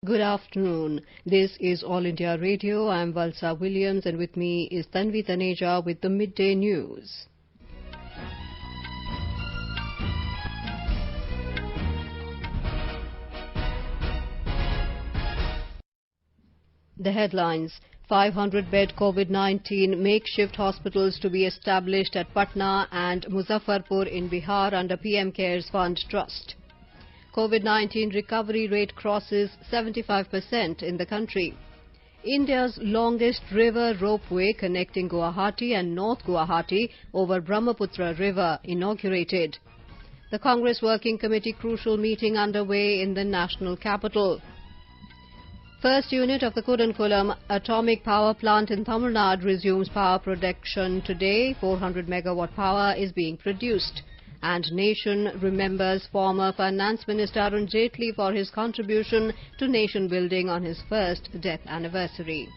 Good afternoon. This is All India Radio. I am Valsa Williams and with me is Tanvi Taneja with the Midday News. The headlines: 500-bed COVID-19 makeshift hospitals to be established at Patna and Muzaffarpur in Bihar under PM CARES Fund Trust. COVID-19 recovery rate crosses 75% in the country. India's longest river ropeway connecting Guwahati and North Guwahati over Brahmaputra River inaugurated. The Congress Working Committee crucial meeting underway in the national capital. First unit of the Kudan-Gulam atomic power plant in Tamil Nadu resumes power production today. 400 megawatt power is being produced. And nation remembers former Finance Minister Arun Jaitley for his contribution to nation building on his first death anniversary.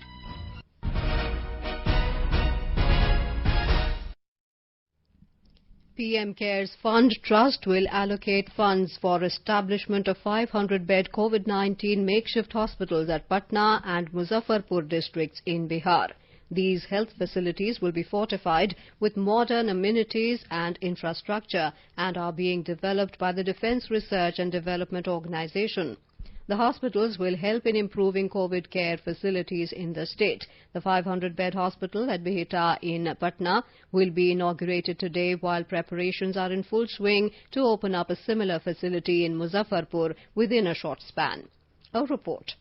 PM CARES Fund Trust will allocate funds for establishment of 500-bed COVID-19 makeshift hospitals at Patna and Muzaffarpur districts in Bihar. These health facilities will be fortified with modern amenities and infrastructure and are being developed by the Defence Research and Development Organization. The hospitals will help in improving COVID care facilities in the state. The 500-bed hospital at Bihita in Patna will be inaugurated today, while preparations are in full swing to open up a similar facility in Muzaffarpur within a short span. A report.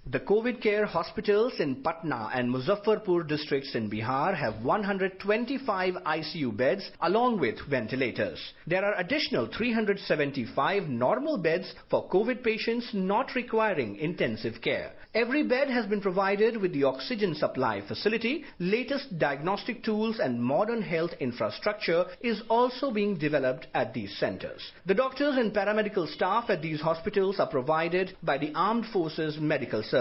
The COVID care hospitals in Patna and Muzaffarpur districts in Bihar have 125 ICU beds along with ventilators. There are additional 375 normal beds for COVID patients not requiring intensive care. Every bed has been provided with the oxygen supply facility. Latest diagnostic tools and modern health infrastructure is also being developed at these centers. The doctors and paramedical staff at these hospitals are provided by the Armed Forces Medical Services.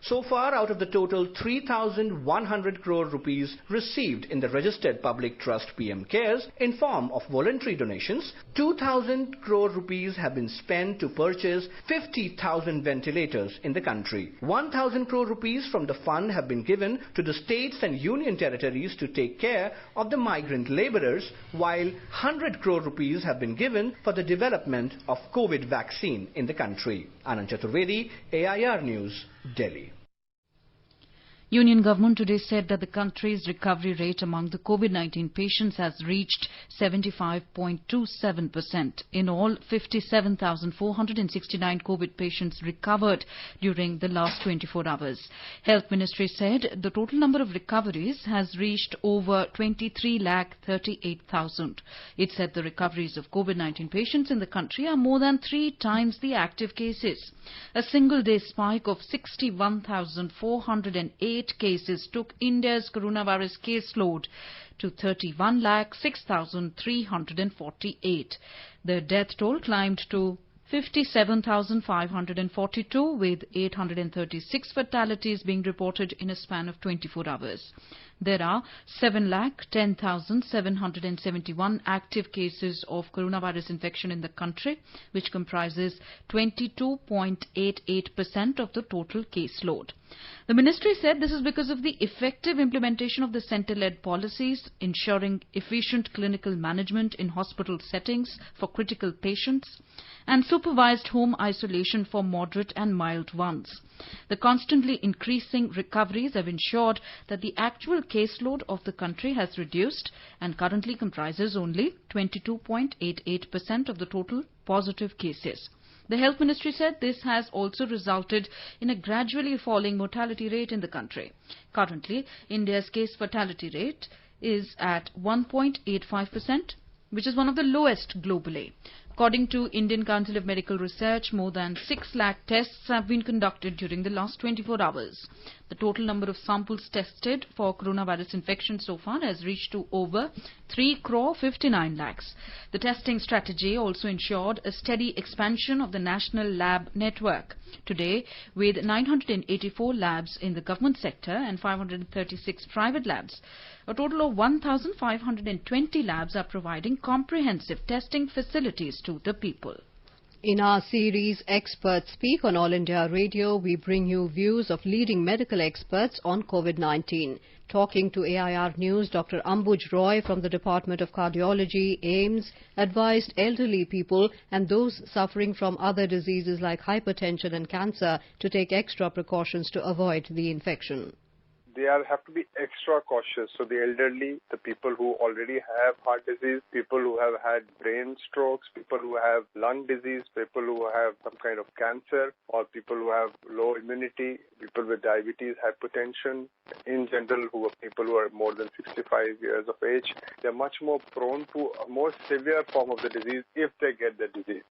So far, out of the total 3,100 crore rupees received in the registered public trust PM CARES in form of voluntary donations, 2,000 crore rupees have been spent to purchase 50,000 ventilators in the country. 1,000 crore rupees from the fund have been given to the states and union territories to take care of the migrant laborers, while 100 crore rupees have been given for the development of COVID vaccine in the country. Anand Chaturvedi, AIR News, Delhi. Union government today said that the country's recovery rate among the COVID-19 patients has reached 75.27%. In all, 57,469 COVID patients recovered during the last 24 hours. Health Ministry said the total number of recoveries has reached over 23,38,000. It said the recoveries of COVID-19 patients in the country are more than 3 times the active cases. A single-day spike of 61,408 cases took India's coronavirus caseload to 31,06,348. The death toll climbed to 57,542, with 836 fatalities being reported in a span of 24 hours. There are 7,10,771 active cases of coronavirus infection in the country, which comprises 22.88% of the total caseload. The ministry said this is because of the effective implementation of the centre-led policies, ensuring efficient clinical management in hospital settings for critical patients, and supervised home isolation for moderate and mild ones. The constantly increasing recoveries have ensured that the actual caseload of the country has reduced and currently comprises only 22.88% of the total positive cases. The Health Ministry said this has also resulted in a gradually falling mortality rate in the country. Currently, India's case fatality rate is at 1.85%, which is one of the lowest globally. According to Indian Council of Medical Research, more than 6 lakh tests have been conducted during the last 24 hours. The total number of samples tested for coronavirus infection so far has reached to over 3,59 lakhs. The testing strategy also ensured a steady expansion of the national lab network. Today, with 984 labs in the government sector and 536 private labs, a total of 1,520 labs are providing comprehensive testing facilities to the people. In our series Experts Speak on All India Radio, we bring you views of leading medical experts on COVID-19. Talking to AIR News, Dr. Ambuj Roy from the Department of Cardiology, AIIMS, advised elderly people and those suffering from other diseases like hypertension and cancer to take extra precautions to avoid the infection. They have to be extra cautious. So the elderly, the people who already have heart disease, people who have had brain strokes, people who have lung disease, people who have some kind of cancer, or people who have low immunity, people with diabetes, hypertension, in general, people who are more than 65 years of age, they're much more prone to a more severe form of the disease if they get the disease.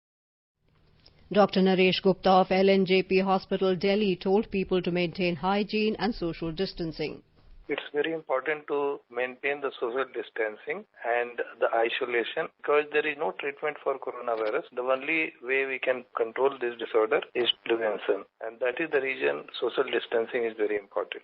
Dr. Naresh Gupta of LNJP Hospital, Delhi, told people to maintain hygiene and social distancing. It's very important to maintain the social distancing and the isolation because there is no treatment for coronavirus. The only way we can control this disorder is prevention, and that is the reason social distancing is very important.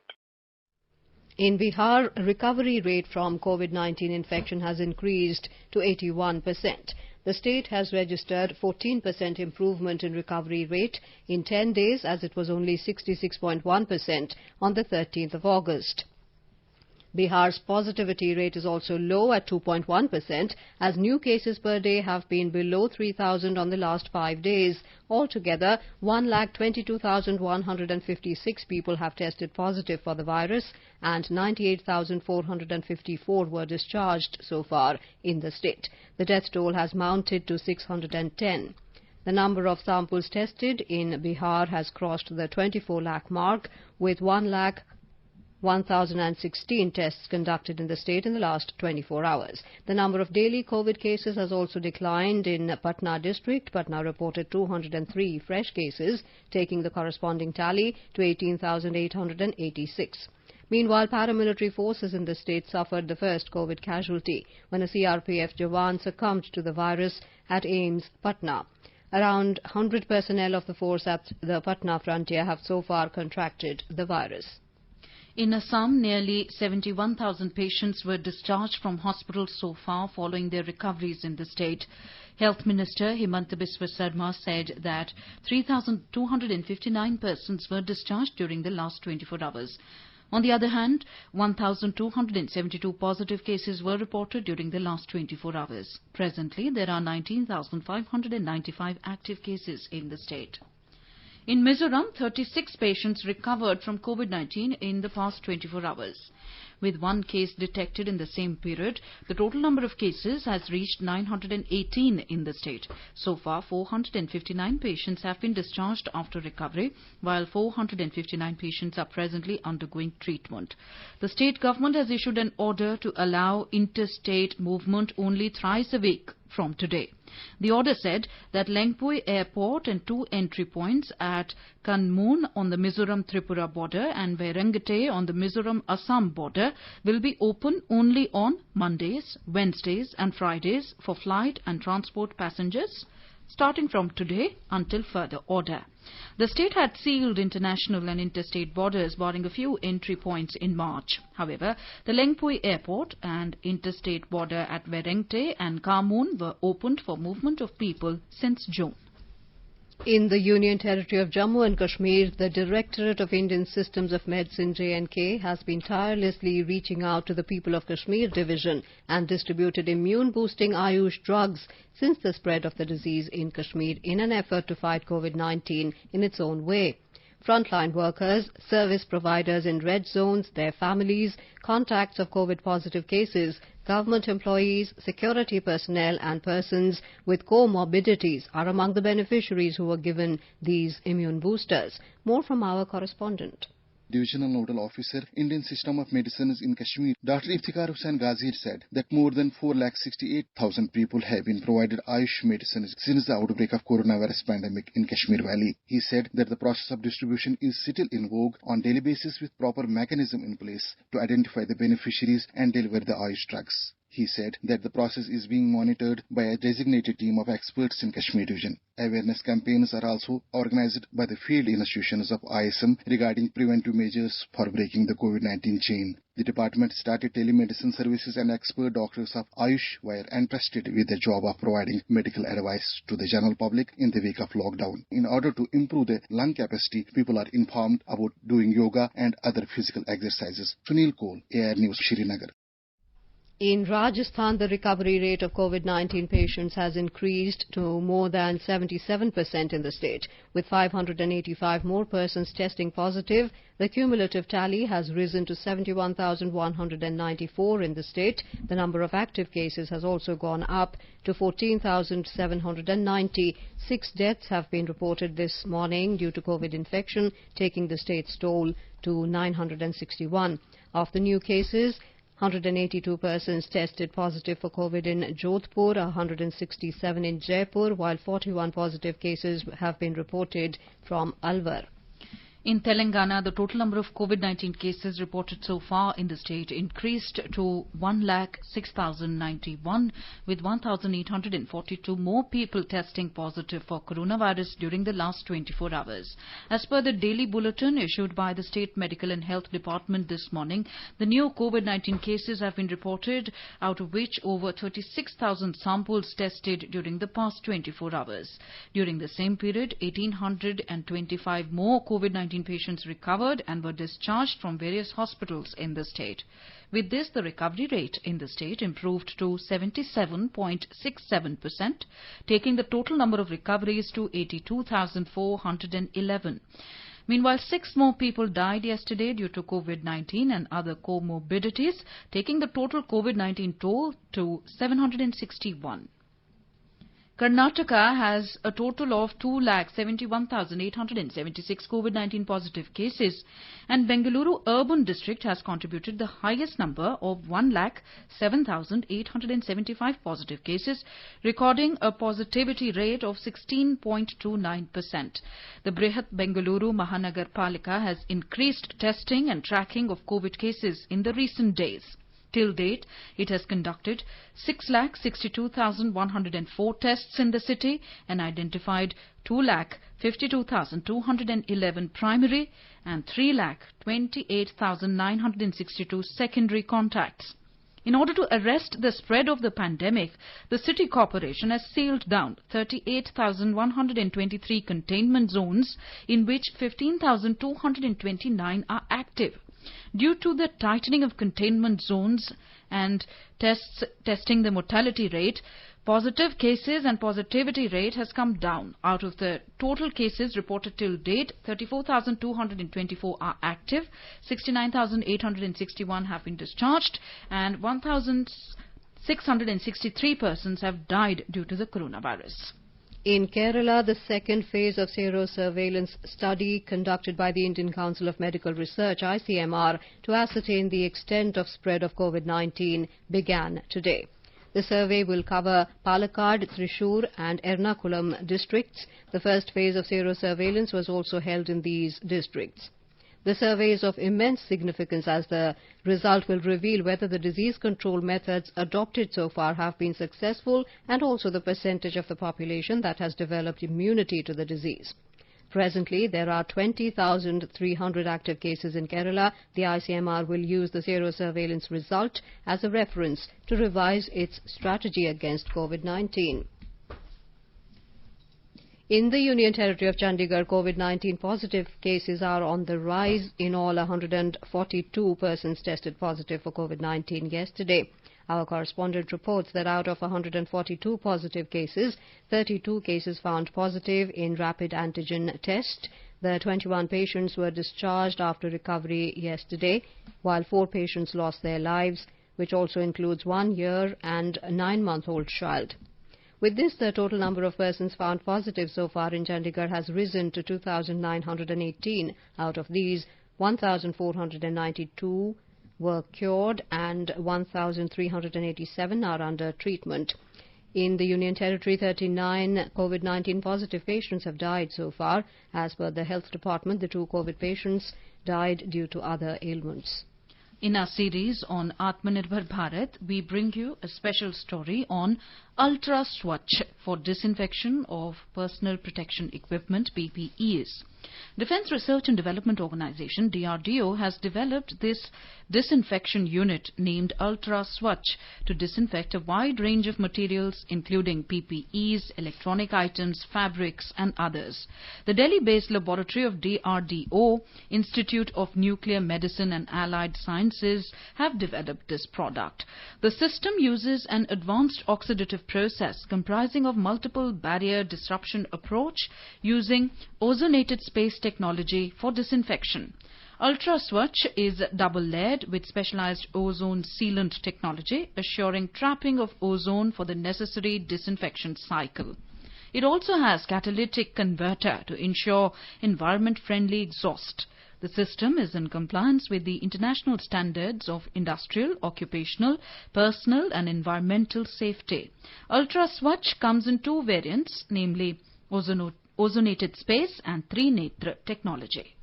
In Bihar, recovery rate from COVID-19 infection has increased to 81%. The state has registered 14% improvement in recovery rate in 10 days, as it was only 66.1% on the 13th of August. Bihar's positivity rate is also low at 2.1%, as new cases per day have been below 3,000 on the last 5 days. Altogether, 1,22,156 people have tested positive for the virus, and 98,454 were discharged so far in the state. The death toll has mounted to 610. The number of samples tested in Bihar has crossed the 24 lakh mark, with 1,16 tests conducted in the state in the last 24 hours. The number of daily COVID cases has also declined in Patna district. Patna reported 203 fresh cases, taking the corresponding tally to 18,886. Meanwhile, paramilitary forces in the state suffered the first COVID casualty when a CRPF Jawan succumbed to the virus at AIIMS, Patna. Around 100 personnel of the force at the Patna frontier have so far contracted the virus. In Assam, nearly 71,000 patients were discharged from hospitals so far following their recoveries in the state. Health Minister Himanta Biswa Sarma said that 3,259 persons were discharged during the last 24 hours. On the other hand, 1,272 positive cases were reported during the last 24 hours. Presently, there are 19,595 active cases in the state. In Mizoram, 36 patients recovered from COVID-19 in the past 24 hours. With one case detected in the same period, the total number of cases has reached 918 in the state. So far, 459 patients have been discharged after recovery, while 459 patients are presently undergoing treatment. The state government has issued an order to allow interstate movement only thrice a week from today. The order said that Lengpui Airport and 2 entry points at Kanmun on the Mizoram-Tripura border and Verengate on the Mizoram-Assam border will be open only on Mondays, Wednesdays and Fridays for flight and transport passengers, starting from today until further order. The state had sealed international and interstate borders, barring a few entry points in March. However, the Lengpui Airport and interstate border at Verengate and Kamun were opened for movement of people since June. In the Union Territory of Jammu and Kashmir, the Directorate of Indian Systems of Medicine (J&K) has been tirelessly reaching out to the people of Kashmir Division and distributed immune-boosting Ayush drugs since the spread of the disease in Kashmir in an effort to fight COVID-19 in its own way. Frontline workers, service providers in red zones, their families, contacts of COVID-positive cases, government employees, security personnel and persons with comorbidities are among the beneficiaries who were given these immune boosters. More from our correspondent. Divisional Nodal Officer, Indian System of Medicines in Kashmir, Dr. Iftikhar Hussain Ghazir said that more than 4,68,000 people have been provided Ayush medicines since the outbreak of coronavirus pandemic in Kashmir Valley. He said that the process of distribution is still in vogue on daily basis with proper mechanism in place to identify the beneficiaries and deliver the Ayush drugs. He said that the process is being monitored by a designated team of experts in Kashmir Division. Awareness campaigns are also organized by the field institutions of ISM regarding preventive measures for breaking the COVID-19 chain. The department started telemedicine services and expert doctors of Ayush were entrusted with the job of providing medical advice to the general public in the wake of lockdown. In order to improve the lung capacity, people are informed about doing yoga and other physical exercises. Sunil Kohl, AR News, Srinagar. In Rajasthan, the recovery rate of COVID-19 patients has increased to more than 77% in the state. With 585 more persons testing positive, the cumulative tally has risen to 71,194 in the state. The number of active cases has also gone up to 14,790. 6 deaths have been reported this morning due to COVID infection, taking the state's toll to 961. Of the new cases, 182 persons tested positive for COVID in Jodhpur, 167 in Jaipur, while 41 positive cases have been reported from Alwar. In Telangana, the total number of COVID-19 cases reported so far in the state increased to 1,06,091, with 1,842 more people testing positive for coronavirus during the last 24 hours. As per the daily bulletin issued by the State Medical and Health Department this morning, the new COVID-19 cases have been reported, out of which over 36,000 samples tested during the past 24 hours. During the same period, 1,825 more COVID-19 patients recovered and were discharged from various hospitals in the state. With this, the recovery rate in the state improved to 77.67%, taking the total number of recoveries to 82,411. Meanwhile, 6 more people died yesterday due to COVID-19 and other comorbidities, taking the total COVID-19 toll to 761. Karnataka has a total of 2,71,876 COVID-19 positive cases, and Bengaluru urban district has contributed the highest number of 1,07,875 positive cases, recording a positivity rate of 16.29%. The Brihat Bengaluru Mahanagar Palika has increased testing and tracking of COVID cases in the recent days. Till date, it has conducted 6,62,104 tests in the city and identified 2,52,211 primary and 3,28,962 secondary contacts. In order to arrest the spread of the pandemic, the city corporation has sealed down 38,123 containment zones, in which 15,229 are active. Due to the tightening of containment zones and testing the mortality rate, positive cases and positivity rate has come down. Out of the total cases reported till date, 34,224 are active, 69,861 have been discharged, and 1,663 persons have died due to the coronavirus. In Kerala, the second phase of sero-surveillance study conducted by the Indian Council of Medical Research, ICMR, to ascertain the extent of spread of COVID-19 began today. The survey will cover Palakkad, Thrissur and Ernakulam districts. The first phase of sero-surveillance was also held in these districts. The survey is of immense significance as the result will reveal whether the disease control methods adopted so far have been successful and also the percentage of the population that has developed immunity to the disease. Presently, there are 20,300 active cases in Kerala. The ICMR will use the sero-surveillance result as a reference to revise its strategy against COVID-19. In the Union Territory of Chandigarh, COVID-19 positive cases are on the rise. In all, 142 persons tested positive for COVID-19 yesterday. Our correspondent reports that out of 142 positive cases, 32 cases found positive in rapid antigen test. The 21 patients were discharged after recovery yesterday, while 4 patients lost their lives, which also includes 1 year and a 9-month-old child. With this, the total number of persons found positive so far in Chandigarh has risen to 2,918. Out of these, 1,492 were cured and 1,387 are under treatment. In the Union Territory, 39 COVID-19 positive patients have died so far. As per the Health Department, the 2 COVID patients died due to other ailments. In our series on Atmanirbhar Bharat, we bring you a special story on Ultra Swachh for disinfection of personal protection equipment (PPEs). Defence Research and Development Organisation (DRDO) has developed this disinfection unit named Ultra Swachh to disinfect a wide range of materials including PPEs, electronic items, fabrics and others. The Delhi-based laboratory of DRDO, Institute of Nuclear Medicine and Allied Sciences, have developed this product. The system uses an advanced oxidative process comprising of multiple barrier disruption approach using ozonated space technology for disinfection. Ultra Swachh is double-layered with specialized ozone sealant technology, assuring trapping of ozone for the necessary disinfection cycle. It also has catalytic converter to ensure environment-friendly exhaust. The system is in compliance with the international standards of industrial, occupational, personal and environmental safety. Ultra Swachh comes in two variants, namely ozonated space and Trinetra technology.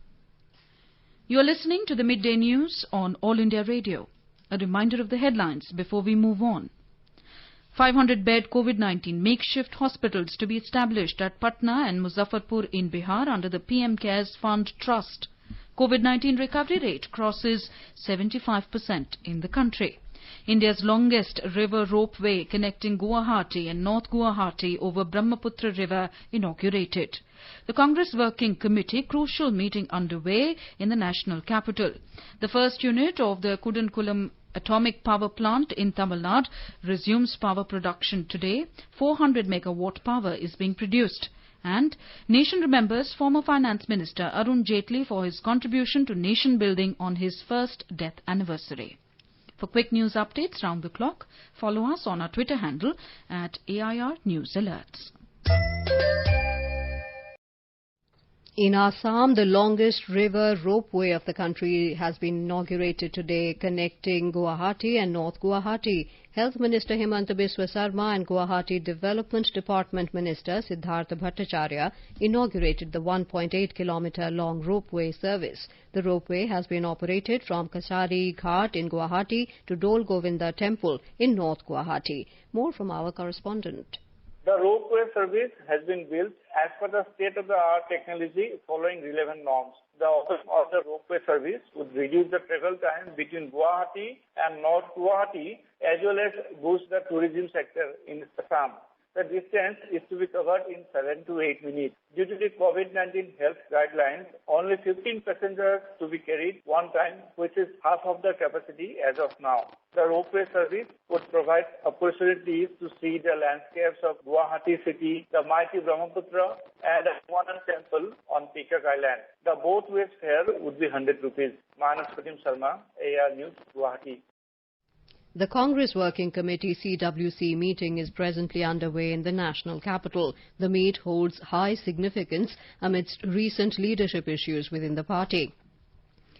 You are listening to the Midday News on All India Radio. A reminder of the headlines before we move on. 500-bed COVID-19 makeshift hospitals to be established at Patna and Muzaffarpur in Bihar under the PM CARES Fund Trust. COVID-19 recovery rate crosses 75% in the country. India's longest river ropeway connecting Guwahati and North Guwahati over Brahmaputra River inaugurated. The Congress Working Committee crucial meeting underway in the national capital. The first unit of the Kudan-Gulam atomic power plant in Tamil Nadu resumes power production today. 400 megawatt power is being produced. And nation remembers former Finance Minister Arun Jaitley for his contribution to nation building on his first death anniversary. For quick news updates round the clock, follow us on our Twitter handle at AIR News Alerts. In Assam, the longest river ropeway of the country has been inaugurated today, connecting Guwahati and North Guwahati. Health Minister Himanta Biswa Sarma and Guwahati Development Department Minister Siddhartha Bhattacharya inaugurated the 1.8-kilometre long ropeway service. The ropeway has been operated from Kasari Ghat in Guwahati to Dol Govinda Temple in North Guwahati. More from our correspondent. The ropeway service has been built as per the state-of-the-art technology following relevant norms. The opening of the ropeway service would reduce the travel time between Guwahati and North Guwahati as well as boost the tourism sector in Assam. The distance is to be covered in 7 to 8 minutes. Due to the COVID-19 health guidelines, only 15 passengers to be carried one time, which is half of the capacity as of now. The ropeway service would provide opportunities to see the landscapes of Guwahati city, the mighty Brahmaputra, and the Kudan temple on Peacock Island. The both ways fare would be 100 rupees. Manas Pratim Sharma, AR News, Guwahati. The Congress Working Committee CWC meeting is presently underway in the national capital. The meet holds high significance amidst recent leadership issues within the party.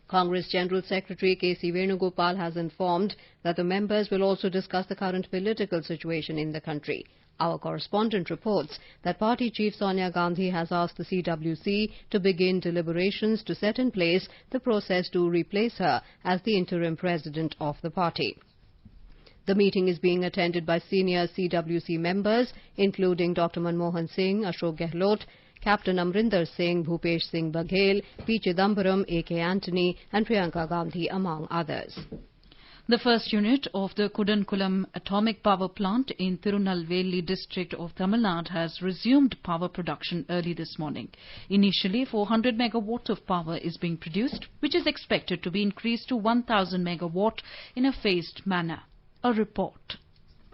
Congress General Secretary K.C. Venugopal has informed that the members will also discuss the current political situation in the country. Our correspondent reports that Party Chief Sonia Gandhi has asked the CWC to begin deliberations to set in place the process to replace her as the interim president of the party. The meeting is being attended by senior CWC members, including Dr. Manmohan Singh, Ashok Gehlot, Captain Amrinder Singh, Bhupesh Singh Baghel, P. Chidambaram, A.K. Antony and Priyanka Gandhi, among others. The first unit of the Kudan-Gulam atomic power plant in Tirunelveli district of Tamil Nadu has resumed power production early this morning. Initially, 400 megawatt of power is being produced, which is expected to be increased to 1,000 megawatt in a phased manner. A report.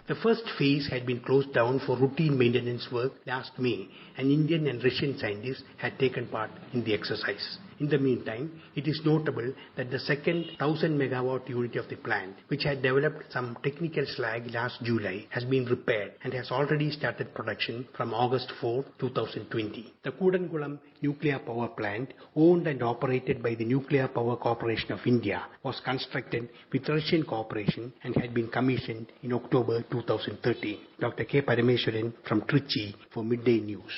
The first phase had been closed down for routine maintenance work last May, and Indian and Russian scientists had taken part in the exercise. In the meantime, it is notable that the second 1000 megawatt unit of the plant, which had developed some technical slag last July, has been repaired and has already started production from August 4, 2020. The Kudan-Gulam nuclear power plant, owned and operated by the Nuclear Power Corporation of India, was constructed with Russian cooperation and had been commissioned in October 2013. Dr. K. Parameswaran from Trichy for Midday News.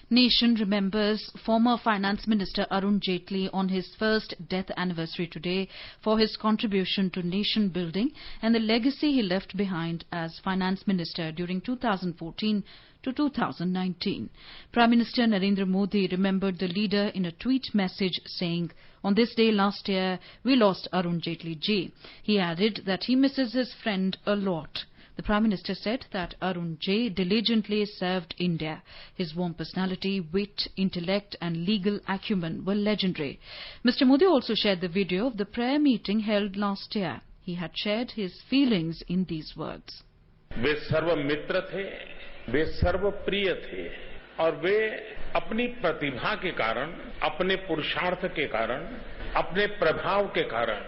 Nation remembers former Finance Minister Arun Jaitley on his first death anniversary today for his contribution to nation building and the legacy he left behind as Finance Minister during 2014 to 2019. Prime Minister Narendra Modi remembered the leader in a tweet message saying, "On this day last year, we lost Arun Jaitley ji." He added that he misses his friend a lot. The Prime Minister said that Arun J diligently served India. His warm personality, wit, intellect and legal acumen were legendary. Mr. Modi also shared the video of the prayer meeting held last year. He had shared his feelings in these words. वे सर्व मित्र थे, वे सर्व प्रिय थे और वे अपनी प्रतिभा के कारण, अपने पुरुषार्थ के कारण, अपने प्रभाव के कारण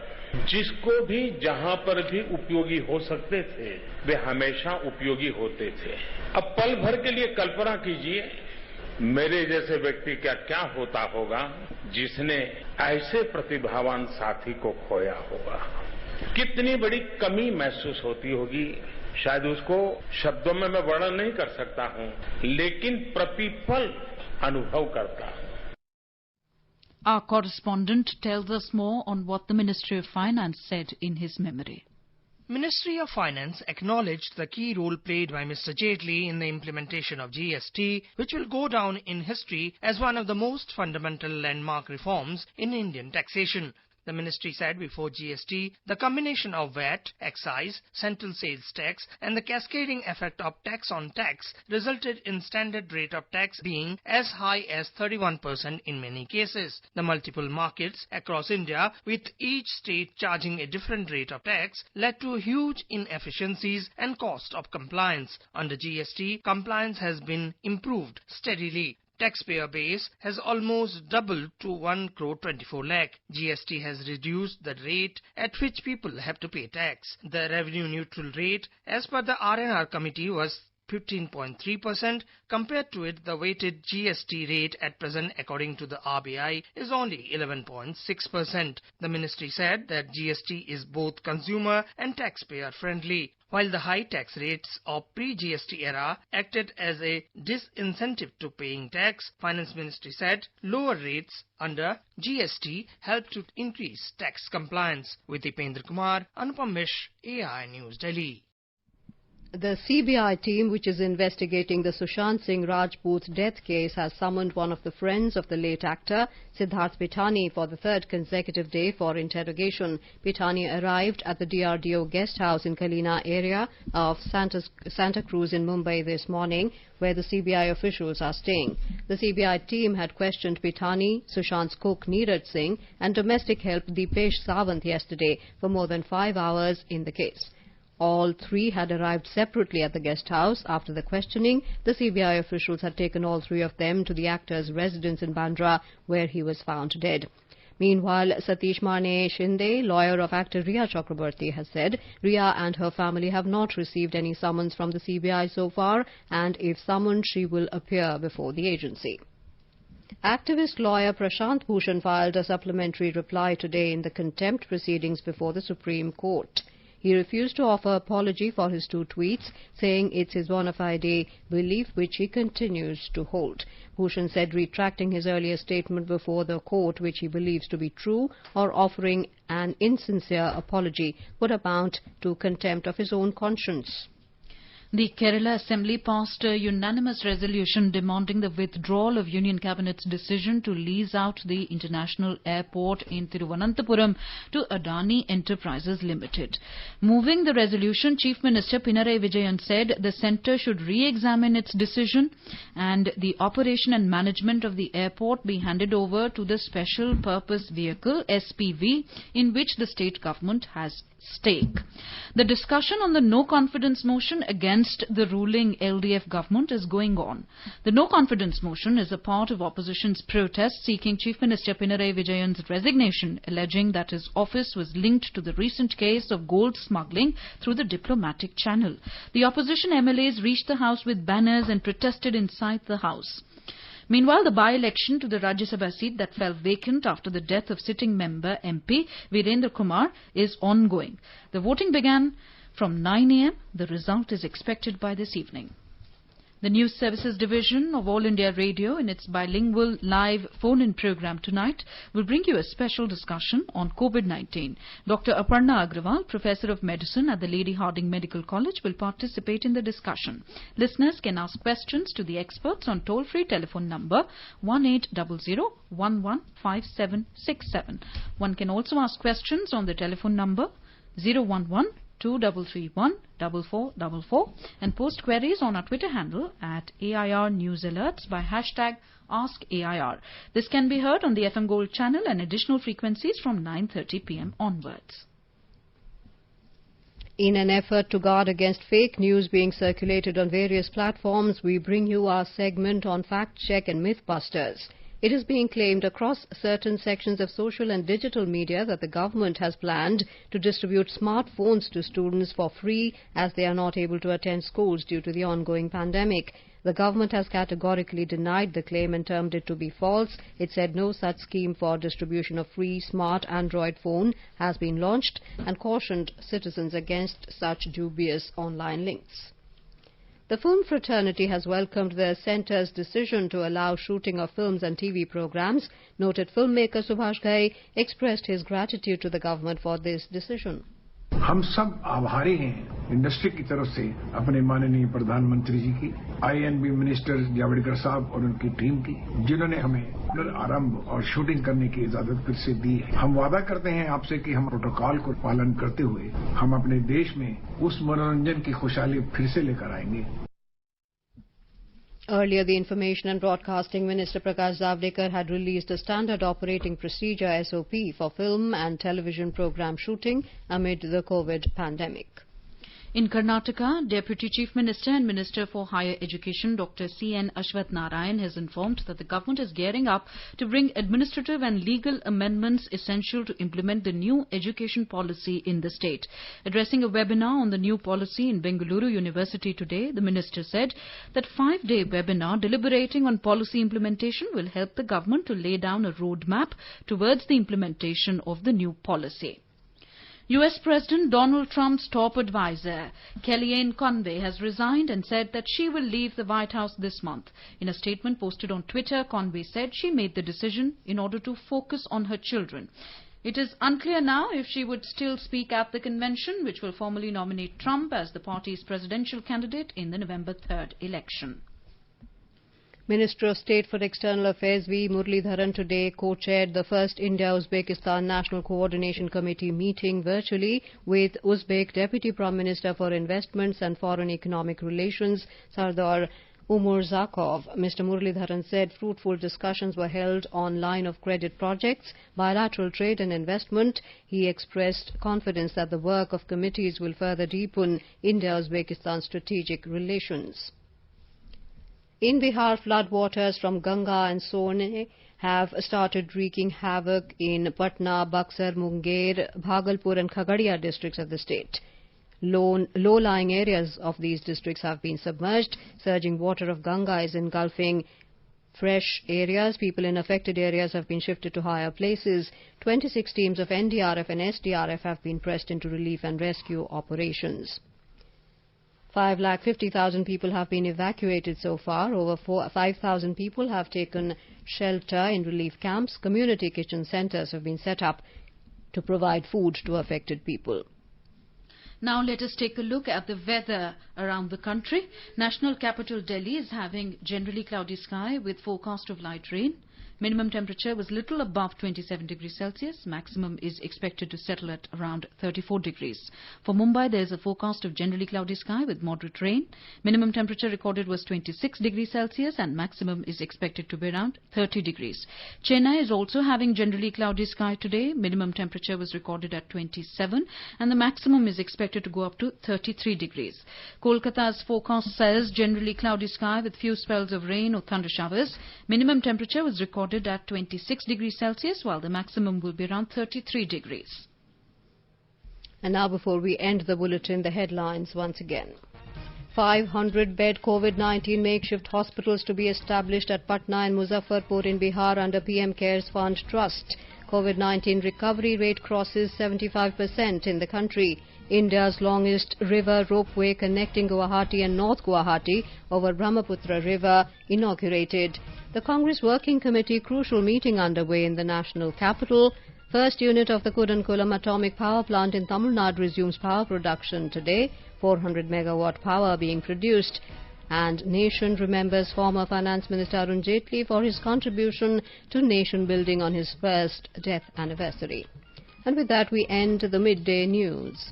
जिसको भी जहां पर भी उपयोगी हो सकते थे वे हमेशा उपयोगी होते थे। अब पल भर के लिए कल्पना कीजिए मेरे जैसे व्यक्ति का क्या होता होगा जिसने ऐसे प्रतिभावान साथी को खोया होगा। कितनी बड़ी कमी महसूस होती होगी। शायद उसको शब्दों में मैं वर्णन नहीं कर सकता हूं, लेकिन प्रतिपल अनुभव करता हूं। Our correspondent tells us more on what the Ministry of Finance said in his memory. Ministry of Finance acknowledged the key role played by Mr. Jaitley in the implementation of GST, which will go down in history as one of the most fundamental landmark reforms in Indian taxation. The ministry said before GST, the combination of VAT, excise, central sales tax and the cascading effect of tax on tax resulted in standard rate of tax being as high as 31% in many cases. The multiple markets across India, with each state charging a different rate of tax, led to huge inefficiencies and cost of compliance. Under GST, compliance has been improved steadily. Taxpayer base has almost doubled to 1 crore 24 lakh. GST has reduced the rate at which people have to pay tax. The revenue neutral rate as per the R&R committee was 15.3%. Compared to it, the weighted GST rate at present according to the RBI is only 11.6%. The ministry said that GST is both consumer and taxpayer friendly. While the high tax rates of pre-GST era acted as a disincentive to paying tax, Finance Ministry said lower rates under GST helped to increase tax compliance. With Dipendra Kumar, Anupam Mish, AI News, Delhi. The CBI team, which is investigating the Sushant Singh Rajput death case, has summoned one of the friends of the late actor, Siddharth Pithani, for the third consecutive day for interrogation. Pithani arrived at the DRDO guest house in Kalina area of Santa Cruz in Mumbai this morning, where the CBI officials are staying. The CBI team had questioned Pithani, Sushant's cook Neeraj Singh and domestic help Deepesh Sawant yesterday for more than 5 hours in the case. All three had arrived separately at the guest house. After the questioning, the CBI officials had taken all three of them to the actor's residence in Bandra, where he was found dead. Meanwhile, Satish Mane Shinde, lawyer of actor Riya Chakraborty, has said Riya and her family have not received any summons from the CBI so far, and if summoned, she will appear before the agency. Activist lawyer Prashant Bhushan filed a supplementary reply today in the contempt proceedings before the Supreme Court. He refused to offer apology for his two tweets, saying it's his bona fide belief which he continues to hold. Bhushan said retracting his earlier statement before the court, which he believes to be true, or offering an insincere apology would amount to contempt of his own conscience. The Kerala Assembly passed a unanimous resolution demanding the withdrawal of Union Cabinet's decision to lease out the international airport in Thiruvananthapuram to Adani Enterprises Limited. Moving the resolution, Chief Minister Pinarayi Vijayan said the centre should re-examine its decision and the operation and management of the airport be handed over to the Special Purpose Vehicle SPV, in which the state government has stake. The discussion on the no-confidence motion against the ruling LDF government is going on. The no-confidence motion is a part of opposition's protest seeking Chief Minister Pinarayi Vijayan's resignation, alleging that his office was linked to the recent case of gold smuggling through the diplomatic channel. The opposition MLAs reached the house with banners and protested inside the house. Meanwhile, the by-election to the Rajya Sabha seat that fell vacant after the death of sitting member MP Virendra Kumar is ongoing. The voting began from 9 a.m. The result is expected by this evening. The News Services Division of All India Radio, in its bilingual live phone-in program tonight, will bring you a special discussion on COVID-19. Dr. Aparna Agrawal, Professor of Medicine at the Lady Hardinge Medical College, will participate in the discussion. Listeners can ask questions to the experts on toll-free telephone number 1800-115767. One can also ask questions on the telephone number 011-2331-4444 and post queries on our Twitter handle at AIR News Alerts by hashtag AskAIR. This can be heard on the FM Gold channel and additional frequencies from 9:30 p.m. onwards. In an effort to guard against fake news being circulated on various platforms, we bring you our segment on Fact Check and Mythbusters. It is being claimed across certain sections of social and digital media that the government has planned to distribute smartphones to students for free as they are not able to attend schools due to the ongoing pandemic. The government has categorically denied the claim and termed it to be false. It said no such scheme for distribution of free smart Android phone has been launched and cautioned citizens against such dubious online links. The film fraternity has welcomed the centre's decision to allow shooting of films and TV programs. Noted filmmaker Subhash Ghai expressed his gratitude to the government for this decision. हम सब आभारी हैं industry की तरफ से अपने माननीय प्रधानमंत्री जी की, INB मिनिस्टर जावड़ेकर साहब और उनकी टीम की, जिन्होंने हमें पुनरारंभ और शूटिंग करने की इजाजत फिर से दी है। हम वादा करते हैं आपसे कि हम प्रोटोकॉल को पालन करते हुए हम अपने देश में उस मनोरंजन की खुशहाली फिर से लेकर आएंगे। Earlier, the Information and Broadcasting Minister Prakash Javadekar had released a standard operating procedure SOP for film and television program shooting amid the COVID pandemic. In Karnataka, Deputy Chief Minister and Minister for Higher Education Dr. C.N. Ashwath Narayan has informed that the government is gearing up to bring administrative and legal amendments essential to implement the new education policy in the state. Addressing a webinar on the new policy in Bengaluru University today, the minister said that 5-day webinar deliberating on policy implementation will help the government to lay down a roadmap towards the implementation of the new policy. U.S. President Donald Trump's top advisor, Kellyanne Conway, has resigned and said that she will leave the White House this month. In a statement posted on Twitter, Conway said she made the decision in order to focus on her children. It is unclear now if she would still speak at the convention, which will formally nominate Trump as the party's presidential candidate in the November 3rd election. Minister of State for External Affairs V. Muralidharan today co-chaired the first India-Uzbekistan National Coordination Committee meeting virtually with Uzbek Deputy Prime Minister for Investments and Foreign Economic Relations, Sardar Umurzakov. Mr. Muralidharan said fruitful discussions were held on line of credit projects, bilateral trade and investment. He expressed confidence that the work of committees will further deepen India-Uzbekistan strategic relations. In Bihar, floodwaters from Ganga and Sone have started wreaking havoc in Patna, Buxar, Munger, Bhagalpur and Khagadia districts of the state. Low-lying areas of these districts have been submerged. Surging water of Ganga is engulfing fresh areas. People in affected areas have been shifted to higher places. 26 teams of NDRF and SDRF have been pressed into relief and rescue operations. 550,000 people have been evacuated so far. Over 5,000 people have taken shelter in relief camps. Community kitchen centres have been set up to provide food to affected people. Now let us take a look at the weather around the country. National capital Delhi is having generally cloudy sky with forecast of light rain. Minimum temperature was little above 27 degrees Celsius. Maximum is expected to settle at around 34 degrees. For Mumbai, there is a forecast of generally cloudy sky with moderate rain. Minimum temperature recorded was 26 degrees Celsius and maximum is expected to be around 30 degrees. Chennai is also having generally cloudy sky today. Minimum temperature was recorded at 27 and the maximum is expected to go up to 33 degrees. Kolkata's forecast says generally cloudy sky with few spells of rain or thunder showers. Minimum temperature was recorded at 26 degrees Celsius, while the maximum will be around 33 degrees. And now, before we end the bulletin, the headlines once again. 500-bed COVID-19 makeshift hospitals to be established at Patna and Muzaffarpur in Bihar under PM CARES Fund Trust. COVID-19 recovery rate crosses 75% in the country. India's longest river ropeway connecting Guwahati and North Guwahati over Brahmaputra River inaugurated. The Congress Working Committee crucial meeting underway in the national capital. First unit of the Kudan-Gulam atomic power plant in Tamil Nadu resumes power production today, 400 megawatt power being produced. And nation remembers former Finance Minister Arun Jaitley for his contribution to nation building on his first death anniversary. And with that we end the midday news.